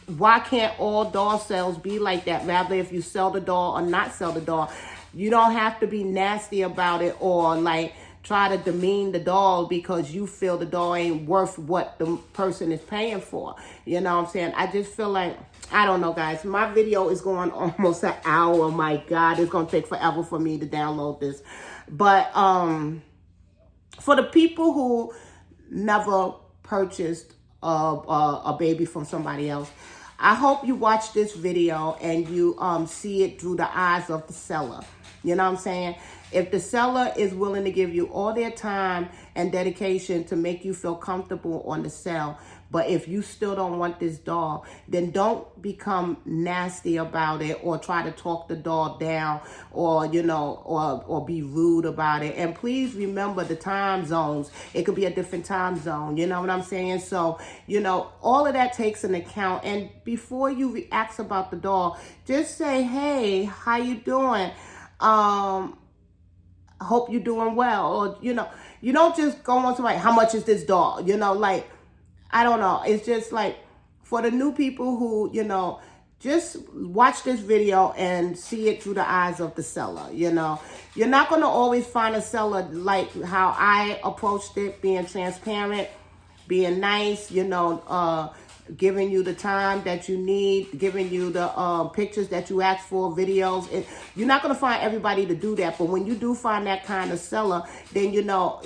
why can't all doll sales be like that? Rather, if you sell the doll or not sell the doll, you don't have to be nasty about it or like try to demean the doll because you feel the doll ain't worth what the person is paying for. You know what I'm saying? I just feel like, I don't know, guys. My video is going almost an hour. My God, it's going to take forever for me to download this. But for the people who never purchased a baby from somebody else, I hope you watch this video and you see it through the eyes of the seller. You know what I'm saying? If the seller is willing to give you all their time and dedication to make you feel comfortable on the sale, But if you still don't want this doll, then don't become nasty about it or try to talk the doll down or, you know, or be rude about it. And please remember the time zones. It could be a different time zone. You know what I'm saying? So, you know, all of that takes an account. And before you ask about the doll, just say, hey, how you doing? Hope you're doing well. Or, you know, you don't just go on to like, how much is this doll? You know, like, I don't know. It's just like for the new people who, you know, just watch this video and see it through the eyes of the seller. You know, you're not going to always find a seller like how I approached it, being transparent, being nice, you know, giving you the time that you need, giving you the pictures that you ask for, videos. And you're not going to find everybody to do that. But when you do find that kind of seller, then, you know,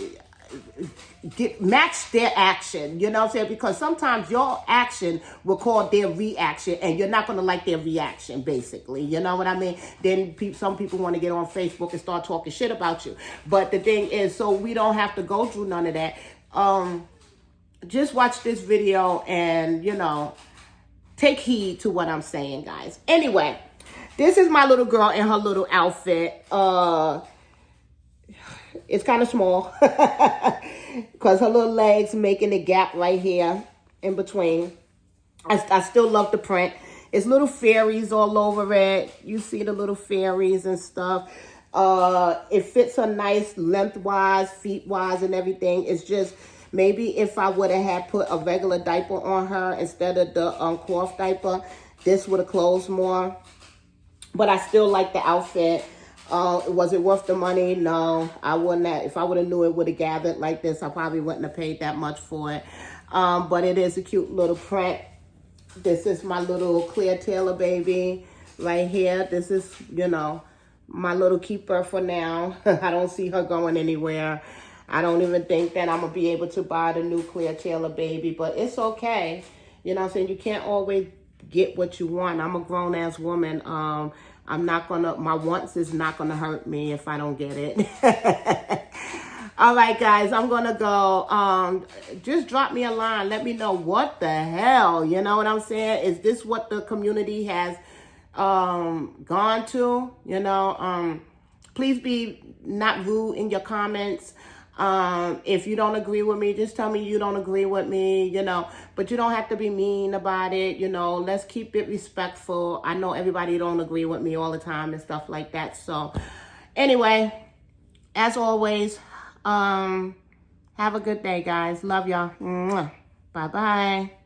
match their action, you know what I'm saying? Because sometimes your action will call their reaction, and you're not going to like their reaction, basically. You know what I mean? Then some people want to get on Facebook and start talking shit about you. But the thing is, so we don't have to go through none of that. Just watch this video and, you know, take heed to what I'm saying, guys. Anyway, this is my little girl in her little outfit. It's kind of small because her little legs making the gap right here in between. I still love the print. It's little fairies all over it. You see the little fairies and stuff. It fits her nice lengthwise, feet-wise, and everything. It's just maybe if I would have had put a regular diaper on her instead of the cloth diaper, this would have closed more. But I still like the outfit. Was it worth the money? No, I wouldn't have. If I would have knew it would have gathered like this, I probably wouldn't have paid that much for it. But it is a cute little print. This is my little Claire Taylor baby right here. This is, you know, my little keeper for now. I don't see her going anywhere. I don't even think that I'm going to be able to buy the new Claire Taylor baby, but it's okay. You know what I'm saying? You can't always get what you want. I'm a grown-ass woman. I'm not going to, my wants is not going to hurt me if I don't get it. All right, guys, I'm going to go. Just drop me a line. Let me know what the hell, you know what I'm saying? Is this what the community has gone to? You know, please be not rude in your comments. If you don't agree with me, just tell me you don't agree with me, you know, but you don't have to be mean about it. You know, let's keep it respectful. I know everybody don't agree with me all the time and stuff like that. So anyway, as always, have a good day, guys. Love y'all. Bye-bye.